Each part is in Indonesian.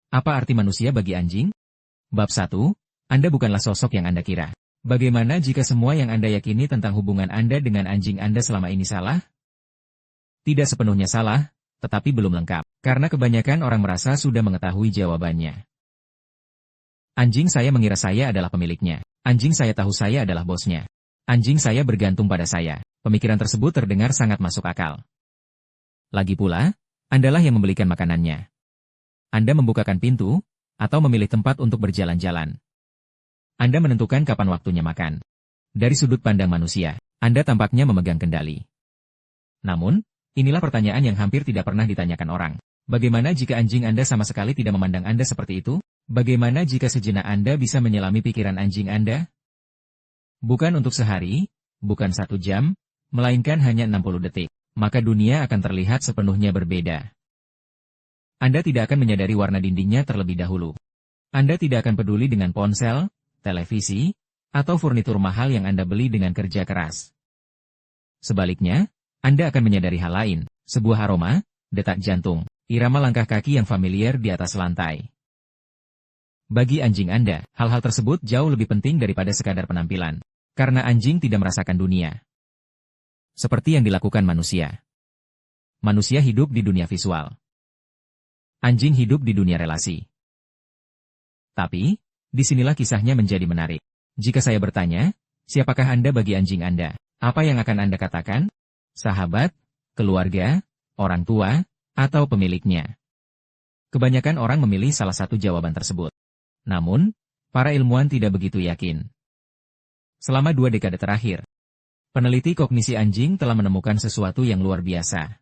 Apa arti manusia bagi anjing? Bab 1. Anda bukanlah sosok yang Anda kira. Bagaimana jika semua yang Anda yakini tentang hubungan Anda dengan anjing Anda selama ini salah? Tidak sepenuhnya salah, tetapi belum lengkap. Karena kebanyakan orang merasa sudah mengetahui jawabannya. Anjing saya mengira saya adalah pemiliknya. Anjing saya tahu saya adalah bosnya. Anjing saya bergantung pada saya. Pemikiran tersebut terdengar sangat masuk akal. Lagi pula, Andalah yang membelikan makanannya. Anda membukakan pintu, atau memilih tempat untuk berjalan-jalan. Anda menentukan kapan waktunya makan. Dari sudut pandang manusia, Anda tampaknya memegang kendali. Namun, inilah pertanyaan yang hampir tidak pernah ditanyakan orang. Bagaimana jika anjing Anda sama sekali tidak memandang Anda seperti itu? Bagaimana jika sejenak Anda bisa menyelami pikiran anjing Anda? Bukan untuk sehari, bukan 1 jam, melainkan hanya 60 detik. Maka dunia akan terlihat sepenuhnya berbeda. Anda tidak akan menyadari warna dindingnya terlebih dahulu. Anda tidak akan peduli dengan ponsel, televisi, atau furnitur mahal yang Anda beli dengan kerja keras. Sebaliknya, Anda akan menyadari hal lain, sebuah aroma, detak jantung, irama langkah kaki yang familiar di atas lantai. Bagi anjing Anda, hal-hal tersebut jauh lebih penting daripada sekadar penampilan. Karena anjing tidak merasakan dunia seperti yang dilakukan manusia. Manusia hidup di dunia visual. Anjing hidup di dunia relasi. Tapi, disinilah kisahnya menjadi menarik. Jika saya bertanya, siapakah Anda bagi anjing Anda? Apa yang akan Anda katakan? Sahabat, keluarga, orang tua, atau pemiliknya? Kebanyakan orang memilih salah satu jawaban tersebut. Namun, para ilmuwan tidak begitu yakin. Selama 2 dekade terakhir, peneliti kognisi anjing telah menemukan sesuatu yang luar biasa.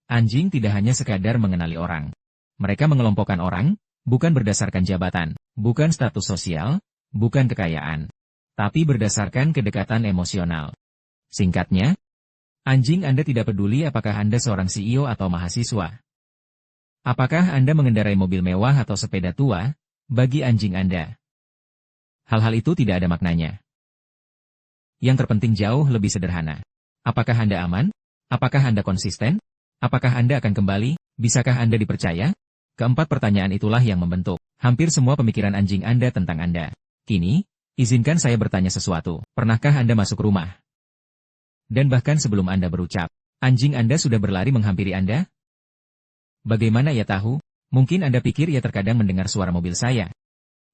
Anjing tidak hanya sekadar mengenali orang. Mereka mengelompokkan orang, bukan berdasarkan jabatan, bukan status sosial, bukan kekayaan, tapi berdasarkan kedekatan emosional. Singkatnya, anjing Anda tidak peduli apakah Anda seorang CEO atau mahasiswa. Apakah Anda mengendarai mobil mewah atau sepeda tua, bagi anjing Anda, hal-hal itu tidak ada maknanya. Yang terpenting jauh lebih sederhana. Apakah Anda aman? Apakah Anda konsisten? Apakah Anda akan kembali? Bisakah Anda dipercaya? Keempat pertanyaan itulah yang membentuk hampir semua pemikiran anjing Anda tentang Anda. Kini, izinkan saya bertanya sesuatu. Pernahkah Anda masuk rumah? Dan bahkan sebelum Anda berucap, anjing Anda sudah berlari menghampiri Anda? Bagaimana ia tahu? Mungkin Anda pikir ia terkadang mendengar suara mobil saya.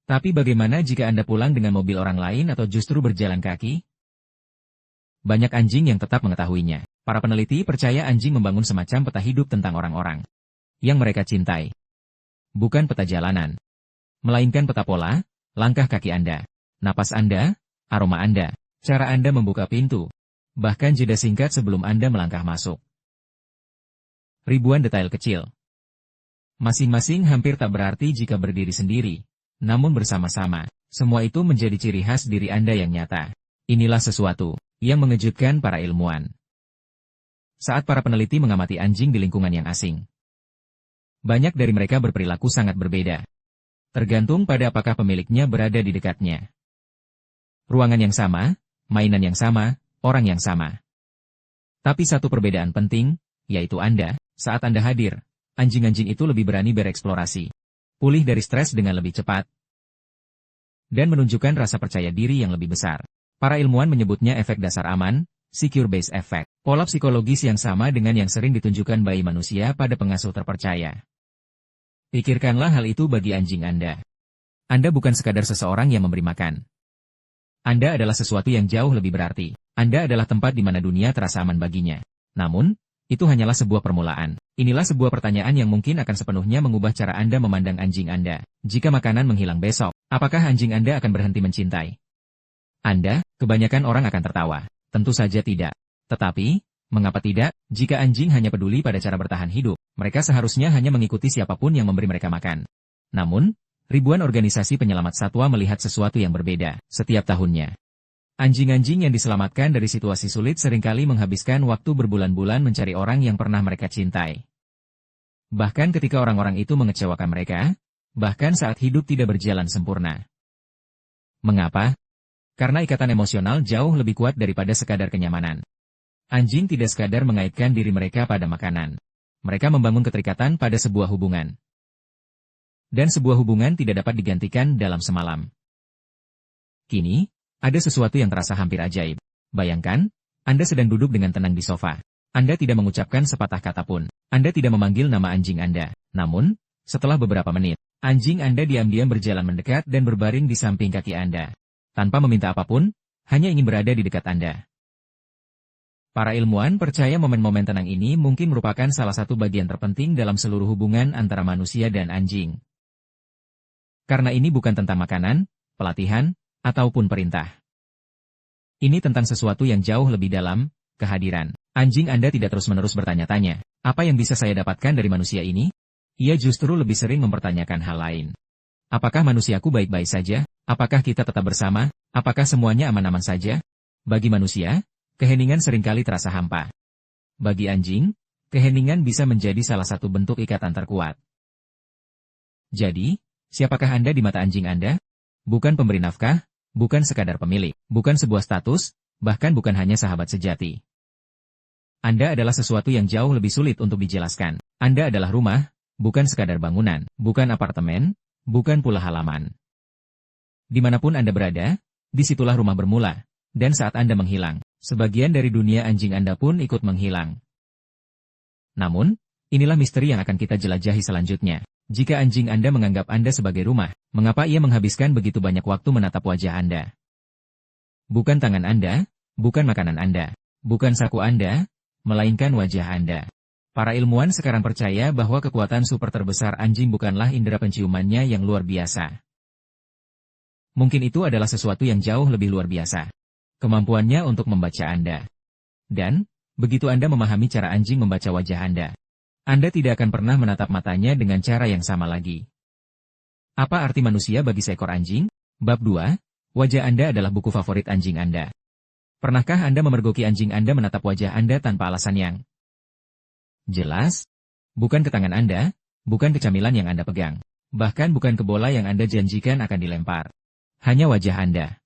Tapi bagaimana jika Anda pulang dengan mobil orang lain atau justru berjalan kaki? Banyak anjing yang tetap mengetahuinya. Para peneliti percaya anjing membangun semacam peta hidup tentang orang-orang yang mereka cintai. Bukan peta jalanan, melainkan peta pola, langkah kaki Anda, napas Anda, aroma Anda, cara Anda membuka pintu, bahkan jeda singkat sebelum Anda melangkah masuk. Ribuan detail kecil. Masing-masing hampir tak berarti jika berdiri sendiri, namun bersama-sama, semua itu menjadi ciri khas diri Anda yang nyata. Inilah sesuatu yang mengejutkan para ilmuwan. Saat para peneliti mengamati anjing di lingkungan yang asing, banyak dari mereka berperilaku sangat berbeda. Tergantung pada apakah pemiliknya berada di dekatnya. Ruangan yang sama, mainan yang sama, orang yang sama. Tapi satu perbedaan penting, yaitu Anda, saat Anda hadir, anjing-anjing itu lebih berani bereksplorasi, pulih dari stres dengan lebih cepat, dan menunjukkan rasa percaya diri yang lebih besar. Para ilmuwan menyebutnya efek dasar aman, secure base effect, pola psikologis yang sama dengan yang sering ditunjukkan bayi manusia pada pengasuh terpercaya. Pikirkanlah hal itu bagi anjing Anda. Anda bukan sekadar seseorang yang memberi makan. Anda adalah sesuatu yang jauh lebih berarti. Anda adalah tempat di mana dunia terasa aman baginya. Namun, itu hanyalah sebuah permulaan. Inilah sebuah pertanyaan yang mungkin akan sepenuhnya mengubah cara Anda memandang anjing Anda. Jika makanan menghilang besok, apakah anjing Anda akan berhenti mencintai Anda? Kebanyakan orang akan tertawa. Tentu saja tidak. Tetapi, mengapa tidak? Jika anjing hanya peduli pada cara bertahan hidup, mereka seharusnya hanya mengikuti siapapun yang memberi mereka makan. Namun, ribuan organisasi penyelamat satwa melihat sesuatu yang berbeda setiap tahunnya. Anjing-anjing yang diselamatkan dari situasi sulit seringkali menghabiskan waktu berbulan-bulan mencari orang yang pernah mereka cintai. Bahkan ketika orang-orang itu mengecewakan mereka, bahkan saat hidup tidak berjalan sempurna. Mengapa? Karena ikatan emosional jauh lebih kuat daripada sekadar kenyamanan. Anjing tidak sekadar mengaitkan diri mereka pada makanan. Mereka membangun keterikatan pada sebuah hubungan. Dan sebuah hubungan tidak dapat digantikan dalam semalam. Kini, ada sesuatu yang terasa hampir ajaib. Bayangkan, Anda sedang duduk dengan tenang di sofa. Anda tidak mengucapkan sepatah kata pun. Anda tidak memanggil nama anjing Anda. Namun, setelah beberapa menit, anjing Anda diam-diam berjalan mendekat dan berbaring di samping kaki Anda. Tanpa meminta apapun, hanya ingin berada di dekat Anda. Para ilmuwan percaya momen-momen tenang ini mungkin merupakan salah satu bagian terpenting dalam seluruh hubungan antara manusia dan anjing. Karena ini bukan tentang makanan, pelatihan, ataupun perintah. Ini tentang sesuatu yang jauh lebih dalam, kehadiran. Anjing Anda tidak terus-menerus bertanya-tanya, apa yang bisa saya dapatkan dari manusia ini? Ia justru lebih sering mempertanyakan hal lain. Apakah manusiaku baik-baik saja? Apakah kita tetap bersama? Apakah semuanya aman-aman saja? Bagi manusia, keheningan seringkali terasa hampa. Bagi anjing, keheningan bisa menjadi salah satu bentuk ikatan terkuat. Jadi, siapakah Anda di mata anjing Anda? Bukan pemberi nafkah, bukan sekadar pemilik, bukan sebuah status, bahkan bukan hanya sahabat sejati. Anda adalah sesuatu yang jauh lebih sulit untuk dijelaskan. Anda adalah rumah, bukan sekadar bangunan, bukan apartemen, bukan pula halaman. Dimanapun Anda berada, disitulah rumah bermula, dan saat Anda menghilang, sebagian dari dunia anjing Anda pun ikut menghilang. Namun, inilah misteri yang akan kita jelajahi selanjutnya. Jika anjing Anda menganggap Anda sebagai rumah, mengapa ia menghabiskan begitu banyak waktu menatap wajah Anda? Bukan tangan Anda, bukan makanan Anda, bukan saku Anda, melainkan wajah Anda. Para ilmuwan sekarang percaya bahwa kekuatan super terbesar anjing bukanlah indera penciumannya yang luar biasa. Mungkin itu adalah sesuatu yang jauh lebih luar biasa. Kemampuannya untuk membaca Anda. Dan, begitu Anda memahami cara anjing membaca wajah Anda tidak akan pernah menatap matanya dengan cara yang sama lagi. Apa arti manusia bagi seekor anjing? Bab 2, wajah Anda adalah buku favorit anjing Anda. Pernahkah Anda memergoki anjing Anda menatap wajah Anda tanpa alasan yang jelas? Bukan ke tangan Anda, bukan ke camilan yang Anda pegang, bahkan bukan ke bola yang Anda janjikan akan dilempar. Hanya wajah Anda.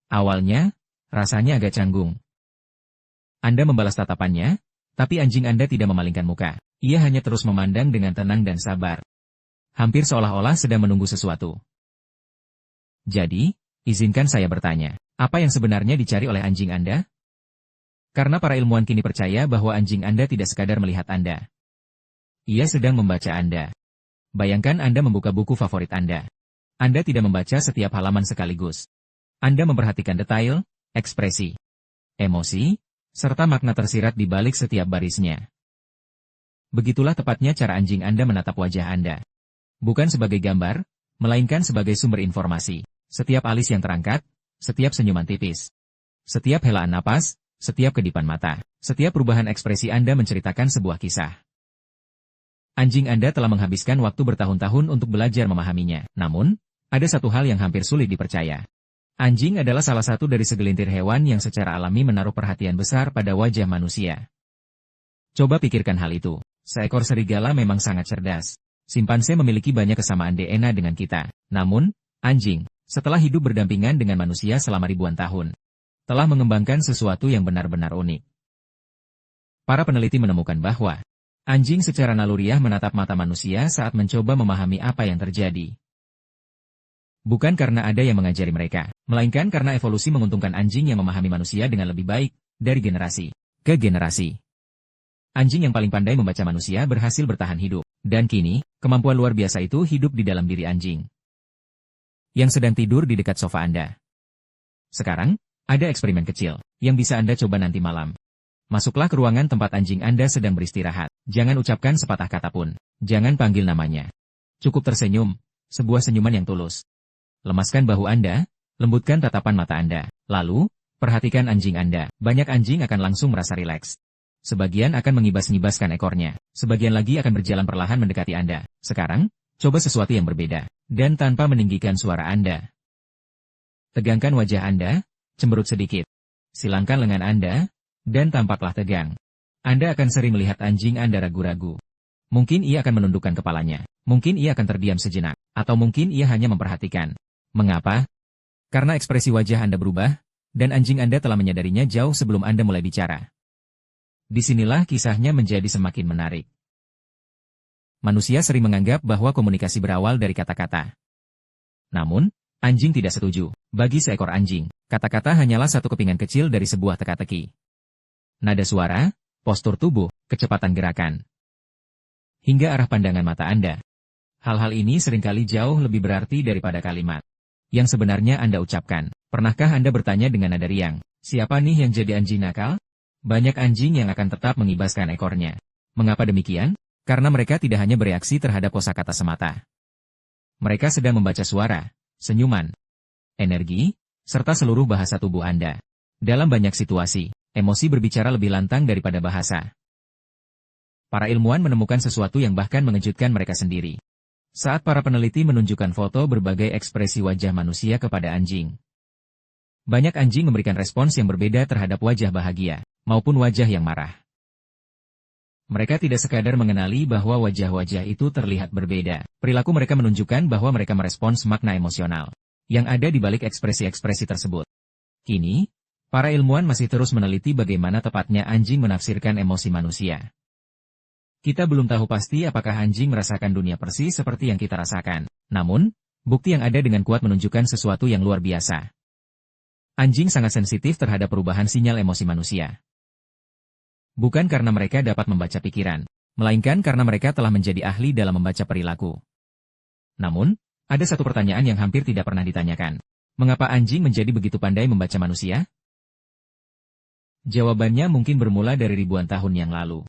Awalnya, rasanya agak canggung. Anda membalas tatapannya, tapi anjing Anda tidak memalingkan muka. Ia hanya terus memandang dengan tenang dan sabar. Hampir seolah-olah sedang menunggu sesuatu. Jadi, izinkan saya bertanya, apa yang sebenarnya dicari oleh anjing Anda? Karena para ilmuwan kini percaya bahwa anjing Anda tidak sekadar melihat Anda. Ia sedang membaca Anda. Bayangkan Anda membuka buku favorit Anda. Anda tidak membaca setiap halaman sekaligus. Anda memperhatikan detail, ekspresi, emosi, serta makna tersirat di balik setiap barisnya. Begitulah tepatnya cara anjing Anda menatap wajah Anda. Bukan sebagai gambar, melainkan sebagai sumber informasi. Setiap alis yang terangkat, setiap senyuman tipis, setiap helaan napas, setiap kedipan mata, setiap perubahan ekspresi Anda menceritakan sebuah kisah. Anjing Anda telah menghabiskan waktu bertahun-tahun untuk belajar memahaminya. Namun, ada satu hal yang hampir sulit dipercaya. Anjing adalah salah satu dari segelintir hewan yang secara alami menaruh perhatian besar pada wajah manusia. Coba pikirkan hal itu. Seekor serigala memang sangat cerdas. Simpanse memiliki banyak kesamaan DNA dengan kita. Namun, anjing, setelah hidup berdampingan dengan manusia selama ribuan tahun, telah mengembangkan sesuatu yang benar-benar unik. Para peneliti menemukan bahwa anjing secara naluriah menatap mata manusia saat mencoba memahami apa yang terjadi. Bukan karena ada yang mengajari mereka, melainkan karena evolusi menguntungkan anjing yang memahami manusia dengan lebih baik, dari generasi ke generasi. Anjing yang paling pandai membaca manusia berhasil bertahan hidup, dan kini, kemampuan luar biasa itu hidup di dalam diri anjing yang sedang tidur di dekat sofa Anda. Sekarang, ada eksperimen kecil yang bisa Anda coba nanti malam. Masuklah ke ruangan tempat anjing Anda sedang beristirahat. Jangan ucapkan sepatah kata pun. Jangan panggil namanya. Cukup tersenyum, sebuah senyuman yang tulus. Lemaskan bahu Anda, lembutkan tatapan mata Anda. Lalu, perhatikan anjing Anda. Banyak anjing akan langsung merasa rileks. Sebagian akan mengibas-ngibaskan ekornya. Sebagian lagi akan berjalan perlahan mendekati Anda. Sekarang, coba sesuatu yang berbeda. Dan tanpa meninggikan suara Anda. Tegangkan wajah Anda, cemberut sedikit. Silangkan lengan Anda, dan tampaklah tegang. Anda akan sering melihat anjing Anda ragu-ragu. Mungkin ia akan menundukkan kepalanya. Mungkin ia akan terdiam sejenak. Atau mungkin ia hanya memperhatikan. Mengapa? Karena ekspresi wajah Anda berubah, dan anjing Anda telah menyadarinya jauh sebelum Anda mulai bicara. Disinilah kisahnya menjadi semakin menarik. Manusia sering menganggap bahwa komunikasi berawal dari kata-kata. Namun, anjing tidak setuju. Bagi seekor anjing, kata-kata hanyalah satu kepingan kecil dari sebuah teka-teki. Nada suara, postur tubuh, kecepatan gerakan, hingga arah pandangan mata Anda. Hal-hal ini seringkali jauh lebih berarti daripada kalimat yang sebenarnya Anda ucapkan. Pernahkah Anda bertanya dengan nada riang, siapa nih yang jadi anjing nakal? Banyak anjing yang akan tetap mengibaskan ekornya. Mengapa demikian? Karena mereka tidak hanya bereaksi terhadap kosakata semata. Mereka sedang membaca suara, senyuman, energi, serta seluruh bahasa tubuh Anda. Dalam banyak situasi, emosi berbicara lebih lantang daripada bahasa. Para ilmuwan menemukan sesuatu yang bahkan mengejutkan mereka sendiri. Saat para peneliti menunjukkan foto berbagai ekspresi wajah manusia kepada anjing, banyak anjing memberikan respons yang berbeda terhadap wajah bahagia, maupun wajah yang marah. Mereka tidak sekadar mengenali bahwa wajah-wajah itu terlihat berbeda. Perilaku mereka menunjukkan bahwa mereka merespons makna emosional yang ada di balik ekspresi-ekspresi tersebut. Kini, para ilmuwan masih terus meneliti bagaimana tepatnya anjing menafsirkan emosi manusia. Kita belum tahu pasti apakah anjing merasakan dunia persis seperti yang kita rasakan. Namun, bukti yang ada dengan kuat menunjukkan sesuatu yang luar biasa. Anjing sangat sensitif terhadap perubahan sinyal emosi manusia. Bukan karena mereka dapat membaca pikiran, melainkan karena mereka telah menjadi ahli dalam membaca perilaku. Namun, ada satu pertanyaan yang hampir tidak pernah ditanyakan. Mengapa anjing menjadi begitu pandai membaca manusia? Jawabannya mungkin bermula dari ribuan tahun yang lalu.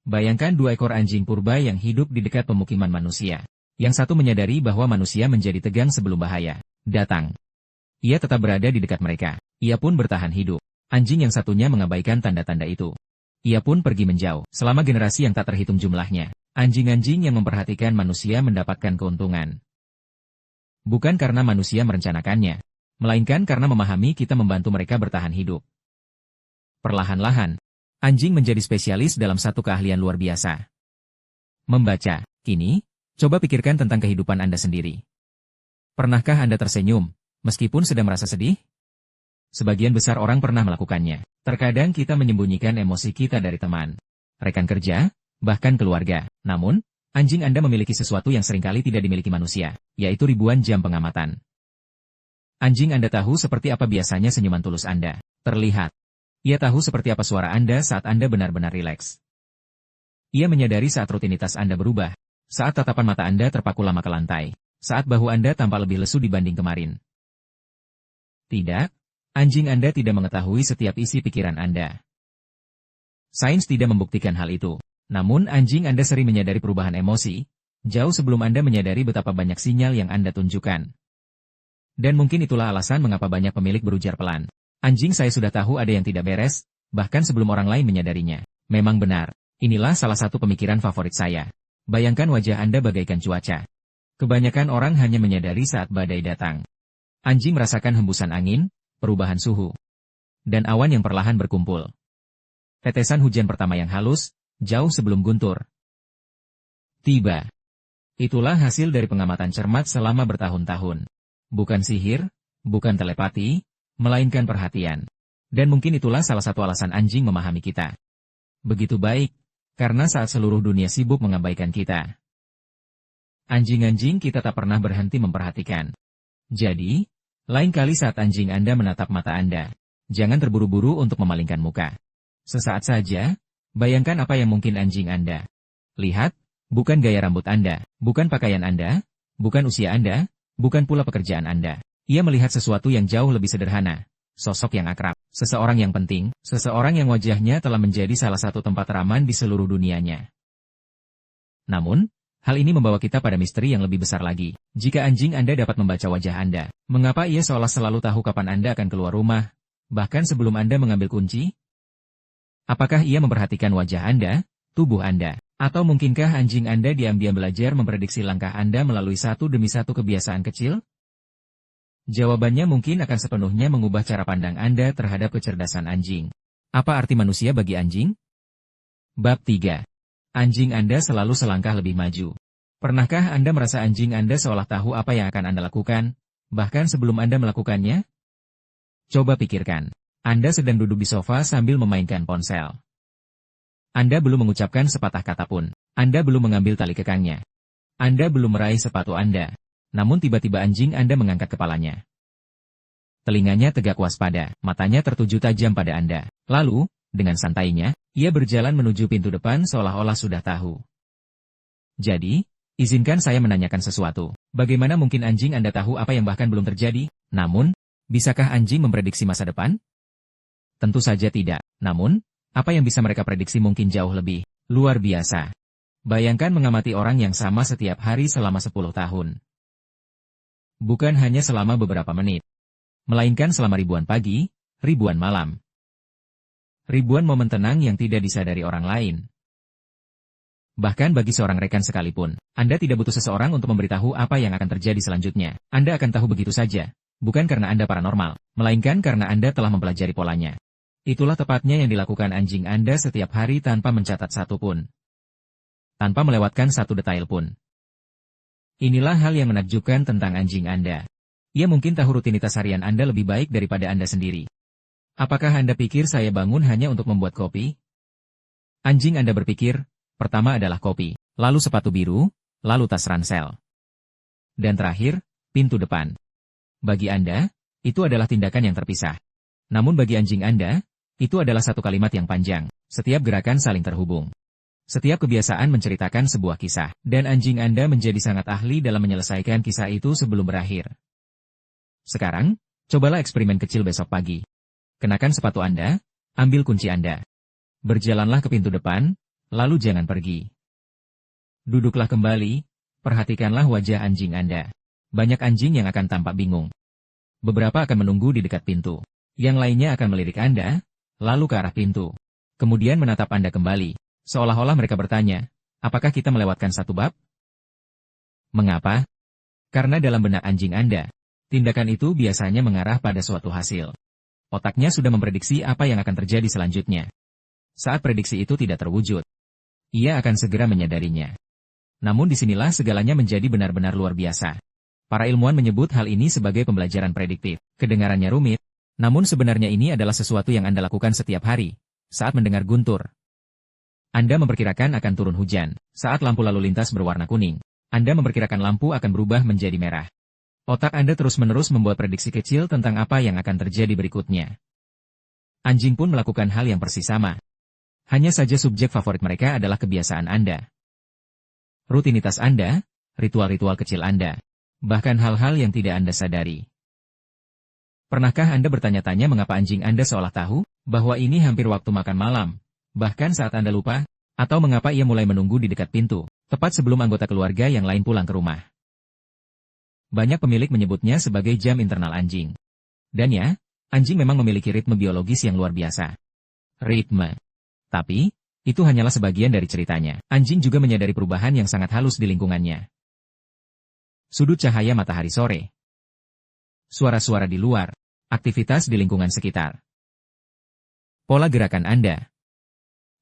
Bayangkan dua ekor anjing purba yang hidup di dekat pemukiman manusia. Yang satu menyadari bahwa manusia menjadi tegang sebelum bahaya datang. Ia tetap berada di dekat mereka. Ia pun bertahan hidup. Anjing yang satunya mengabaikan tanda-tanda itu. Ia pun pergi menjauh. Selama generasi yang tak terhitung jumlahnya, anjing-anjing yang memperhatikan manusia mendapatkan keuntungan. Bukan karena manusia merencanakannya, melainkan karena memahami kita membantu mereka bertahan hidup. Perlahan-lahan, anjing menjadi spesialis dalam satu keahlian luar biasa. Membaca. Kini, coba pikirkan tentang kehidupan Anda sendiri. Pernahkah Anda tersenyum, meskipun sedang merasa sedih? Sebagian besar orang pernah melakukannya. Terkadang kita menyembunyikan emosi kita dari teman, rekan kerja, bahkan keluarga. Namun, anjing Anda memiliki sesuatu yang seringkali tidak dimiliki manusia, yaitu ribuan jam pengamatan. Anjing Anda tahu seperti apa biasanya senyuman tulus Anda terlihat. Ia tahu seperti apa suara Anda saat Anda benar-benar rileks. Ia menyadari saat rutinitas Anda berubah, saat tatapan mata Anda terpaku lama ke lantai, saat bahu Anda tampak lebih lesu dibanding kemarin. Tidak. Anjing Anda tidak mengetahui setiap isi pikiran Anda. Sains tidak membuktikan hal itu. Namun anjing Anda sering menyadari perubahan emosi, jauh sebelum Anda menyadari betapa banyak sinyal yang Anda tunjukkan. Dan mungkin itulah alasan mengapa banyak pemilik berujar pelan. Anjing saya sudah tahu ada yang tidak beres, bahkan sebelum orang lain menyadarinya. Memang benar, inilah salah satu pemikiran favorit saya. Bayangkan wajah Anda bagaikan cuaca. Kebanyakan orang hanya menyadari saat badai datang. Anjing merasakan hembusan angin, perubahan suhu, dan awan yang perlahan berkumpul. Tetesan hujan pertama yang halus, jauh sebelum guntur tiba. Itulah hasil dari pengamatan cermat selama bertahun-tahun. Bukan sihir, bukan telepati, melainkan perhatian. Dan mungkin itulah salah satu alasan anjing memahami kita begitu baik, karena saat seluruh dunia sibuk mengabaikan kita, anjing-anjing kita tak pernah berhenti memperhatikan. Jadi, lain kali saat anjing Anda menatap mata Anda, jangan terburu-buru untuk memalingkan muka. Sesaat saja, bayangkan apa yang mungkin anjing Anda lihat, bukan gaya rambut Anda, bukan pakaian Anda, bukan usia Anda, bukan pula pekerjaan Anda. Ia melihat sesuatu yang jauh lebih sederhana, sosok yang akrab, seseorang yang penting, seseorang yang wajahnya telah menjadi salah satu tempat raman di seluruh dunianya. Namun, hal ini membawa kita pada misteri yang lebih besar lagi. Jika anjing Anda dapat membaca wajah Anda, mengapa ia seolah selalu tahu kapan Anda akan keluar rumah, bahkan sebelum Anda mengambil kunci? Apakah ia memperhatikan wajah Anda, tubuh Anda, atau mungkinkah anjing Anda diam-diam belajar memprediksi langkah Anda melalui satu demi satu kebiasaan kecil? Jawabannya mungkin akan sepenuhnya mengubah cara pandang Anda terhadap kecerdasan anjing. Apa arti manusia bagi anjing? Bab 3. Anjing Anda selalu selangkah lebih maju. Pernahkah Anda merasa anjing Anda seolah tahu apa yang akan Anda lakukan, bahkan sebelum Anda melakukannya? Coba pikirkan. Anda sedang duduk di sofa sambil memainkan ponsel. Anda belum mengucapkan sepatah kata pun. Anda belum mengambil tali kekangnya. Anda belum meraih sepatu Anda. Namun tiba-tiba anjing Anda mengangkat kepalanya. Telinganya tegak waspada, matanya tertuju tajam pada Anda. Lalu, dengan santainya, ia berjalan menuju pintu depan seolah-olah sudah tahu. Jadi, izinkan saya menanyakan sesuatu. Bagaimana mungkin anjing Anda tahu apa yang bahkan belum terjadi? Namun, bisakah anjing memprediksi masa depan? Tentu saja tidak. Namun, apa yang bisa mereka prediksi mungkin jauh lebih luar biasa. Bayangkan mengamati orang yang sama setiap hari selama 10 tahun. Bukan hanya selama beberapa menit, melainkan selama ribuan pagi, ribuan malam. Ribuan momen tenang yang tidak disadari orang lain. Bahkan bagi seorang rekan sekalipun, Anda tidak butuh seseorang untuk memberitahu apa yang akan terjadi selanjutnya. Anda akan tahu begitu saja. Bukan karena Anda paranormal, melainkan karena Anda telah mempelajari polanya. Itulah tepatnya yang dilakukan anjing Anda setiap hari tanpa mencatat satu pun. Tanpa melewatkan satu detail pun. Inilah hal yang menakjubkan tentang anjing Anda. Ia mungkin tahu rutinitas harian Anda lebih baik daripada Anda sendiri. Apakah Anda pikir saya bangun hanya untuk membuat kopi? Anjing Anda berpikir, pertama adalah kopi, lalu sepatu biru, lalu tas ransel. Dan terakhir, pintu depan. Bagi Anda, itu adalah tindakan yang terpisah. Namun bagi anjing Anda, itu adalah satu kalimat yang panjang. Setiap gerakan saling terhubung. Setiap kebiasaan menceritakan sebuah kisah, dan anjing Anda menjadi sangat ahli dalam menyelesaikan kisah itu sebelum berakhir. Sekarang, cobalah eksperimen kecil besok pagi. Kenakan sepatu Anda, ambil kunci Anda. Berjalanlah ke pintu depan, lalu jangan pergi. Duduklah kembali, perhatikanlah wajah anjing Anda. Banyak anjing yang akan tampak bingung. Beberapa akan menunggu di dekat pintu. Yang lainnya akan melirik Anda, lalu ke arah pintu. Kemudian menatap Anda kembali. Seolah-olah mereka bertanya, apakah kita melewatkan satu bab? Mengapa? Karena dalam benak anjing Anda, tindakan itu biasanya mengarah pada suatu hasil. Otaknya sudah memprediksi apa yang akan terjadi selanjutnya. Saat prediksi itu tidak terwujud, ia akan segera menyadarinya. Namun disinilah segalanya menjadi benar-benar luar biasa. Para ilmuwan menyebut hal ini sebagai pembelajaran prediktif. Kedengarannya rumit, namun sebenarnya ini adalah sesuatu yang Anda lakukan setiap hari. Saat mendengar guntur, Anda memperkirakan akan turun hujan. Saat lampu lalu lintas berwarna kuning, Anda memperkirakan lampu akan berubah menjadi merah. Otak Anda terus-menerus membuat prediksi kecil tentang apa yang akan terjadi berikutnya. Anjing pun melakukan hal yang persis sama. Hanya saja subjek favorit mereka adalah kebiasaan Anda. Rutinitas Anda, ritual-ritual kecil Anda, bahkan hal-hal yang tidak Anda sadari. Pernahkah Anda bertanya-tanya mengapa anjing Anda seolah tahu bahwa ini hampir waktu makan malam, bahkan saat Anda lupa, atau mengapa ia mulai menunggu di dekat pintu, tepat sebelum anggota keluarga yang lain pulang ke rumah? Banyak pemilik menyebutnya sebagai jam internal anjing. Dan ya, anjing memang memiliki ritme biologis yang luar biasa. Ritme. Tapi, itu hanyalah sebagian dari ceritanya. Anjing juga menyadari perubahan yang sangat halus di lingkungannya. Sudut cahaya matahari sore. Suara-suara di luar. Aktivitas di lingkungan sekitar. Pola gerakan Anda.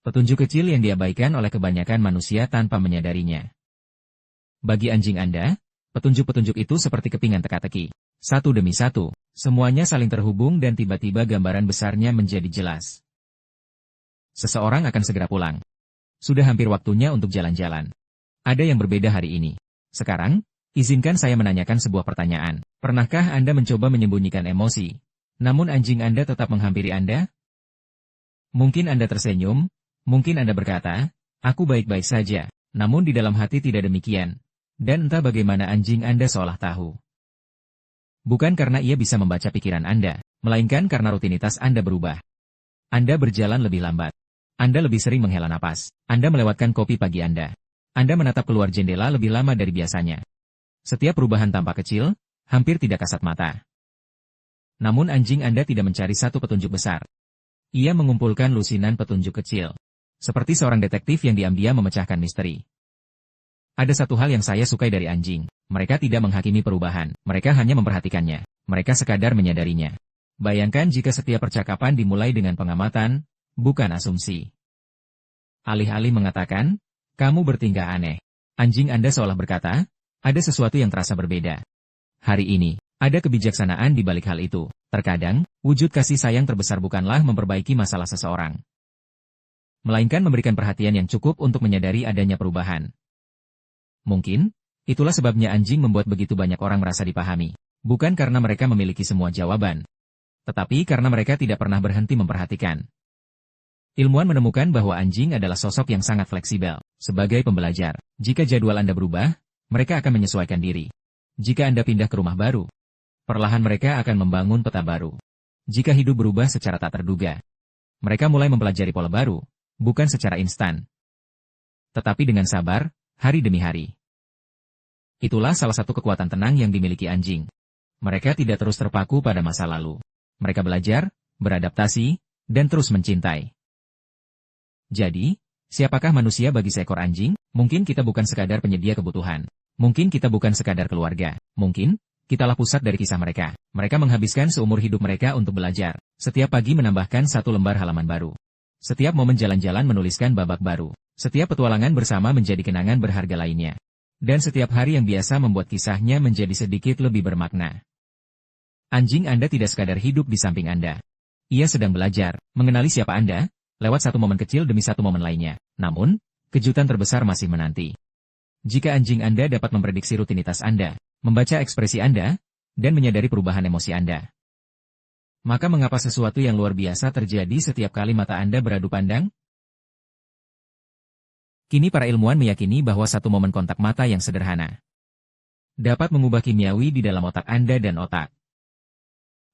Petunjuk kecil yang diabaikan oleh kebanyakan manusia tanpa menyadarinya. Bagi anjing Anda, petunjuk-petunjuk itu seperti kepingan teka-teki. Satu demi satu, semuanya saling terhubung dan tiba-tiba gambaran besarnya menjadi jelas. Seseorang akan segera pulang. Sudah hampir waktunya untuk jalan-jalan. Ada yang berbeda hari ini. Sekarang, izinkan saya menanyakan sebuah pertanyaan. Pernahkah Anda mencoba menyembunyikan emosi, namun anjing Anda tetap menghampiri Anda? Mungkin Anda tersenyum, mungkin Anda berkata, aku baik-baik saja, namun di dalam hati tidak demikian. Dan entah bagaimana anjing Anda seolah tahu. Bukan karena ia bisa membaca pikiran Anda, melainkan karena rutinitas Anda berubah. Anda berjalan lebih lambat. Anda lebih sering menghela napas. Anda melewatkan kopi pagi Anda. Anda menatap keluar jendela lebih lama dari biasanya. Setiap perubahan tampak kecil, hampir tidak kasat mata. Namun anjing Anda tidak mencari satu petunjuk besar. Ia mengumpulkan lusinan petunjuk kecil. Seperti seorang detektif yang diam-diam memecahkan misteri. Ada satu hal yang saya sukai dari anjing. Mereka tidak menghakimi perubahan. Mereka hanya memperhatikannya. Mereka sekadar menyadarinya. Bayangkan jika setiap percakapan dimulai dengan pengamatan, bukan asumsi. Alih-alih mengatakan, kamu bertingkah aneh. Anjing Anda seolah berkata, ada sesuatu yang terasa berbeda. Hari ini, ada kebijaksanaan di balik hal itu. Terkadang, wujud kasih sayang terbesar bukanlah memperbaiki masalah seseorang, melainkan memberikan perhatian yang cukup untuk menyadari adanya perubahan. Mungkin, itulah sebabnya anjing membuat begitu banyak orang merasa dipahami. Bukan karena mereka memiliki semua jawaban, tetapi karena mereka tidak pernah berhenti memperhatikan. Ilmuwan menemukan bahwa anjing adalah sosok yang sangat fleksibel. Sebagai pembelajar, jika jadwal Anda berubah, mereka akan menyesuaikan diri. Jika Anda pindah ke rumah baru, perlahan mereka akan membangun peta baru. Jika hidup berubah secara tak terduga, mereka mulai mempelajari pola baru, bukan secara instan, tetapi dengan sabar, hari demi hari. Itulah salah satu kekuatan tenang yang dimiliki anjing. Mereka tidak terus terpaku pada masa lalu. Mereka belajar, beradaptasi, dan terus mencintai. Jadi, siapakah manusia bagi seekor anjing? Mungkin kita bukan sekadar penyedia kebutuhan. Mungkin kita bukan sekadar keluarga. Mungkin, kitalah pusat dari kisah mereka. Mereka menghabiskan seumur hidup mereka untuk belajar. Setiap pagi menambahkan satu lembar halaman baru. Setiap momen jalan-jalan menuliskan babak baru. Setiap petualangan bersama menjadi kenangan berharga lainnya. Dan setiap hari yang biasa membuat kisahnya menjadi sedikit lebih bermakna. Anjing Anda tidak sekadar hidup di samping Anda. Ia sedang belajar, mengenali siapa Anda, lewat satu momen kecil demi satu momen lainnya. Namun, kejutan terbesar masih menanti. Jika anjing Anda dapat memprediksi rutinitas Anda, membaca ekspresi Anda, dan menyadari perubahan emosi Anda, maka mengapa sesuatu yang luar biasa terjadi setiap kali mata Anda beradu pandang? Kini para ilmuwan meyakini bahwa satu momen kontak mata yang sederhana dapat mengubah kimiawi di dalam otak Anda dan otak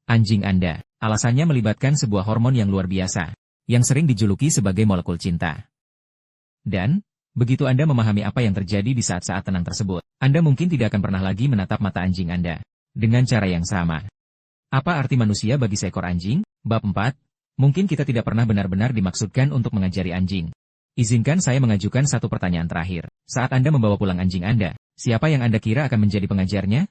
anjing Anda. Alasannya melibatkan sebuah hormon yang luar biasa, yang sering dijuluki sebagai molekul cinta. Dan, begitu Anda memahami apa yang terjadi di saat-saat tenang tersebut, Anda mungkin tidak akan pernah lagi menatap mata anjing Anda dengan cara yang sama. Apa arti manusia bagi seekor anjing? Bab 4. Mungkin kita tidak pernah benar-benar dimaksudkan untuk mengajari anjing. Izinkan saya mengajukan satu pertanyaan terakhir. Saat Anda membawa pulang anjing Anda, siapa yang Anda kira akan menjadi pengajarnya?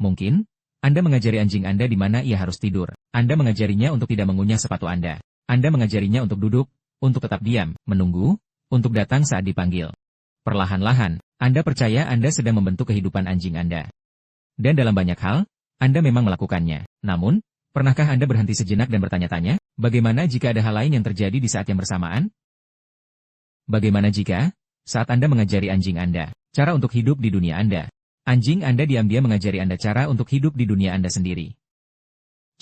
Mungkin, Anda mengajari anjing Anda di mana ia harus tidur. Anda mengajarinya untuk tidak mengunyah sepatu Anda. Anda mengajarinya untuk duduk, untuk tetap diam, menunggu, untuk datang saat dipanggil. Perlahan-lahan, Anda percaya Anda sedang membentuk kehidupan anjing Anda. Dan dalam banyak hal, Anda memang melakukannya. Namun, pernahkah Anda berhenti sejenak dan bertanya-tanya, bagaimana jika ada hal lain yang terjadi di saat yang bersamaan? Bagaimana jika, saat Anda mengajari anjing Anda, cara untuk hidup di dunia Anda, anjing Anda diam-diam mengajari Anda cara untuk hidup di dunia Anda sendiri?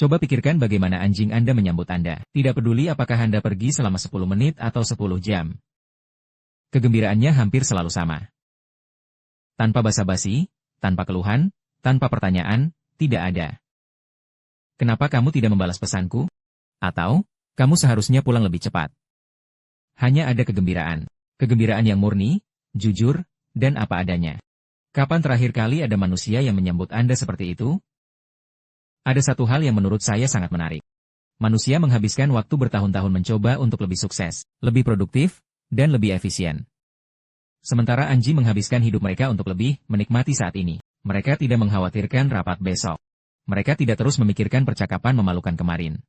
Coba pikirkan bagaimana anjing Anda menyambut Anda. Tidak peduli apakah Anda pergi selama 10 menit atau 10 jam. Kegembiraannya hampir selalu sama. Tanpa basa-basi, tanpa keluhan, tanpa pertanyaan, tidak ada. Kenapa kamu tidak membalas pesanku? Atau, kamu seharusnya pulang lebih cepat. Hanya ada kegembiraan. Kegembiraan yang murni, jujur, dan apa adanya. Kapan terakhir kali ada manusia yang menyambut Anda seperti itu? Ada satu hal yang menurut saya sangat menarik. Manusia menghabiskan waktu bertahun-tahun mencoba untuk lebih sukses, lebih produktif, dan lebih efisien. Sementara anjing menghabiskan hidup mereka untuk lebih menikmati saat ini. Mereka tidak mengkhawatirkan rapat besok. Mereka tidak terus memikirkan percakapan memalukan kemarin.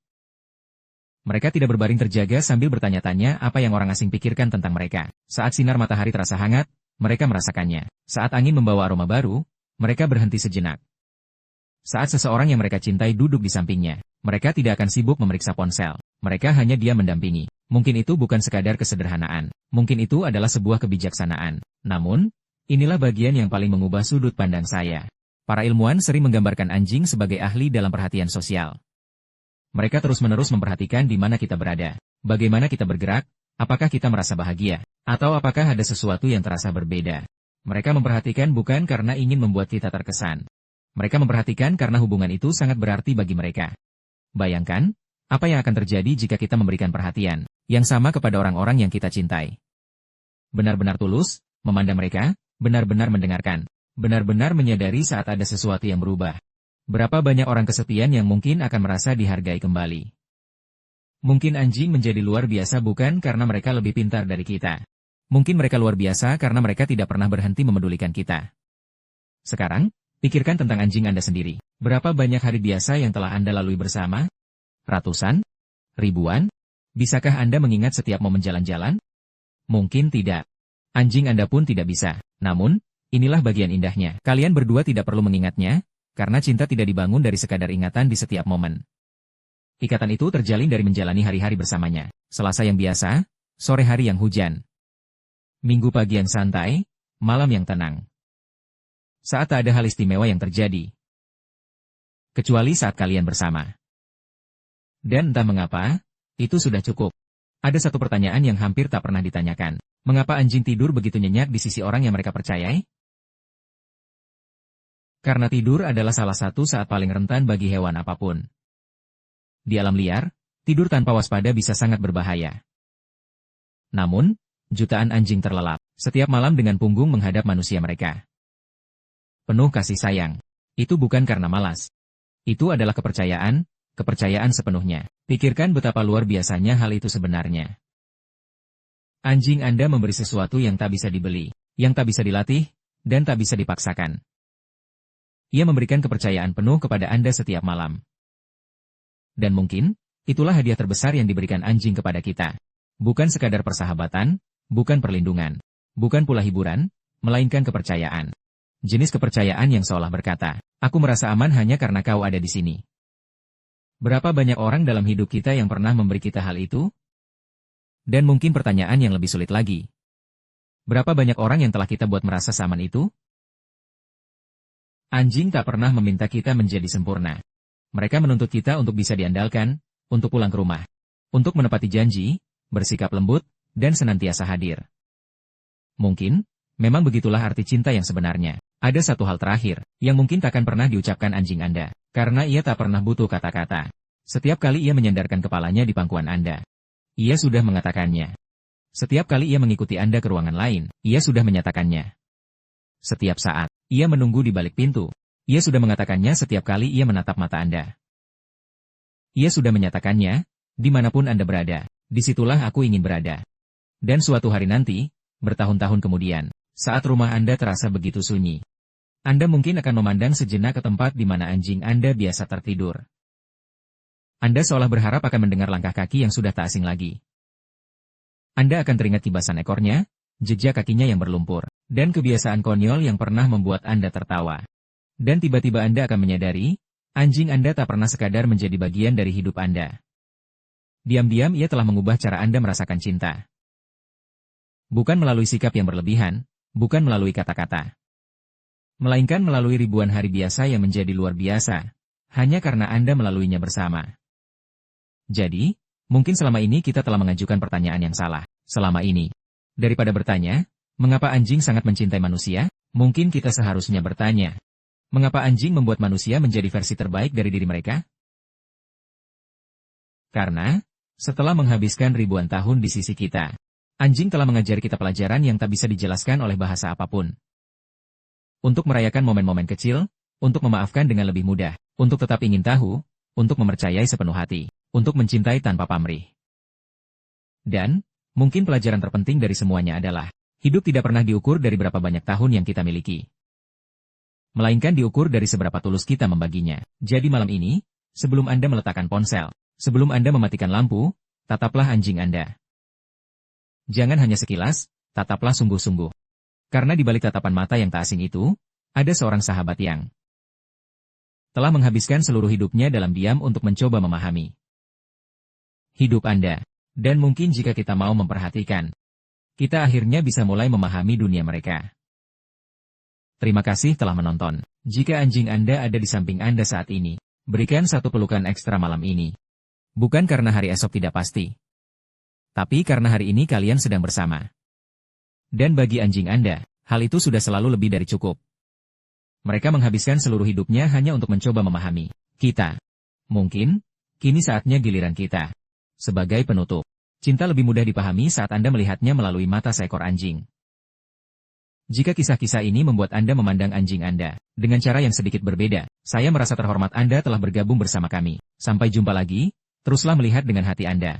Mereka tidak berbaring terjaga sambil bertanya-tanya apa yang orang asing pikirkan tentang mereka. Saat sinar matahari terasa hangat, mereka merasakannya. Saat angin membawa aroma baru, mereka berhenti sejenak. Saat seseorang yang mereka cintai duduk di sampingnya, mereka tidak akan sibuk memeriksa ponsel. Mereka hanya diam mendampingi. Mungkin itu bukan sekadar kesederhanaan. Mungkin itu adalah sebuah kebijaksanaan. Namun, inilah bagian yang paling mengubah sudut pandang saya. Para ilmuwan sering menggambarkan anjing sebagai ahli dalam perhatian sosial. Mereka terus-menerus memperhatikan di mana kita berada, bagaimana kita bergerak, apakah kita merasa bahagia, atau apakah ada sesuatu yang terasa berbeda. Mereka memperhatikan bukan karena ingin membuat kita terkesan. Mereka memperhatikan karena hubungan itu sangat berarti bagi mereka. Bayangkan, apa yang akan terjadi jika kita memberikan perhatian yang sama kepada orang-orang yang kita cintai. Benar-benar tulus, memandang mereka, benar-benar mendengarkan, benar-benar menyadari saat ada sesuatu yang berubah. Berapa banyak orang kesepian yang mungkin akan merasa dihargai kembali. Mungkin anjing menjadi luar biasa bukan karena mereka lebih pintar dari kita. Mungkin mereka luar biasa karena mereka tidak pernah berhenti memedulikan kita. Sekarang, pikirkan tentang anjing Anda sendiri. Berapa banyak hari biasa yang telah Anda lalui bersama? Ratusan? Ribuan? Bisakah Anda mengingat setiap momen jalan-jalan? Mungkin tidak. Anjing Anda pun tidak bisa. Namun, inilah bagian indahnya. Kalian berdua tidak perlu mengingatnya, karena cinta tidak dibangun dari sekadar ingatan di setiap momen. Ikatan itu terjalin dari menjalani hari-hari bersamanya. Selasa yang biasa, sore hari yang hujan. Minggu pagi yang santai, malam yang tenang. Saat tak ada hal istimewa yang terjadi. Kecuali saat kalian bersama. Dan entah mengapa, itu sudah cukup. Ada satu pertanyaan yang hampir tak pernah ditanyakan. Mengapa anjing tidur begitu nyenyak di sisi orang yang mereka percayai? Karena tidur adalah salah satu saat paling rentan bagi hewan apapun. Di alam liar, tidur tanpa waspada bisa sangat berbahaya. Namun, jutaan anjing terlelap setiap malam dengan punggung menghadap manusia mereka. Penuh kasih sayang. Itu bukan karena malas. Itu adalah kepercayaan sepenuhnya. Pikirkan betapa luar biasanya hal itu sebenarnya. Anjing Anda memberi sesuatu yang tak bisa dibeli, yang tak bisa dilatih, dan tak bisa dipaksakan. Ia memberikan kepercayaan penuh kepada Anda setiap malam. Dan mungkin, itulah hadiah terbesar yang diberikan anjing kepada kita. Bukan sekadar persahabatan, bukan perlindungan, bukan pula hiburan, melainkan kepercayaan. Jenis kepercayaan yang seolah berkata, aku merasa aman hanya karena kau ada di sini. Berapa banyak orang dalam hidup kita yang pernah memberi kita hal itu? Dan mungkin pertanyaan yang lebih sulit lagi. Berapa banyak orang yang telah kita buat merasa aman itu? Anjing tak pernah meminta kita menjadi sempurna. Mereka menuntut kita untuk bisa diandalkan, untuk pulang ke rumah, untuk menepati janji, bersikap lembut, dan senantiasa hadir. Mungkin, memang begitulah arti cinta yang sebenarnya. Ada satu hal terakhir, yang mungkin takkan pernah diucapkan anjing Anda, karena ia tak pernah butuh kata-kata. Setiap kali ia menyandarkan kepalanya di pangkuan Anda, ia sudah mengatakannya. Setiap kali ia mengikuti Anda ke ruangan lain, ia sudah menyatakannya. Setiap saat, ia menunggu di balik pintu. Ia sudah mengatakannya setiap kali ia menatap mata Anda. Ia sudah menyatakannya, dimanapun Anda berada, disitulah aku ingin berada. Dan suatu hari nanti, bertahun-tahun kemudian, saat rumah Anda terasa begitu sunyi, Anda mungkin akan memandang sejenak ke tempat di mana anjing Anda biasa tertidur. Anda seolah berharap akan mendengar langkah kaki yang sudah tak asing lagi. Anda akan teringat kibasan ekornya, jejak kakinya yang berlumpur, dan kebiasaan konyol yang pernah membuat Anda tertawa. Dan tiba-tiba Anda akan menyadari, anjing Anda tak pernah sekadar menjadi bagian dari hidup Anda. Diam-diam ia telah mengubah cara Anda merasakan cinta. Bukan melalui sikap yang berlebihan, bukan melalui kata-kata. Melainkan melalui ribuan hari biasa yang menjadi luar biasa, hanya karena Anda melaluinya bersama. Jadi, mungkin selama ini kita telah mengajukan pertanyaan yang salah. Selama ini, daripada bertanya, mengapa anjing sangat mencintai manusia, mungkin kita seharusnya bertanya, mengapa anjing membuat manusia menjadi versi terbaik dari diri mereka? Karena, setelah menghabiskan ribuan tahun di sisi kita, anjing telah mengajari kita pelajaran yang tak bisa dijelaskan oleh bahasa apapun. Untuk merayakan momen-momen kecil, untuk memaafkan dengan lebih mudah, untuk tetap ingin tahu, untuk mempercayai sepenuh hati, untuk mencintai tanpa pamrih. Dan, mungkin pelajaran terpenting dari semuanya adalah, hidup tidak pernah diukur dari berapa banyak tahun yang kita miliki, melainkan diukur dari seberapa tulus kita membaginya. Jadi malam ini, sebelum Anda meletakkan ponsel, sebelum Anda mematikan lampu, tataplah anjing Anda. Jangan hanya sekilas, tataplah sungguh-sungguh. Karena di balik tatapan mata yang tak asing itu, ada seorang sahabat yang telah menghabiskan seluruh hidupnya dalam diam untuk mencoba memahami hidup Anda. Dan mungkin jika kita mau memperhatikan, kita akhirnya bisa mulai memahami dunia mereka. Terima kasih telah menonton. Jika anjing Anda ada di samping Anda saat ini, berikan satu pelukan ekstra malam ini. Bukan karena hari esok tidak pasti, tapi karena hari ini kalian sedang bersama. Dan bagi anjing Anda, hal itu sudah selalu lebih dari cukup. Mereka menghabiskan seluruh hidupnya hanya untuk mencoba memahami kita. Mungkin, kini saatnya giliran kita. Sebagai penutup, cinta lebih mudah dipahami saat Anda melihatnya melalui mata seekor anjing. Jika kisah-kisah ini membuat Anda memandang anjing Anda dengan cara yang sedikit berbeda, saya merasa terhormat Anda telah bergabung bersama kami. Sampai jumpa lagi, teruslah melihat dengan hati Anda.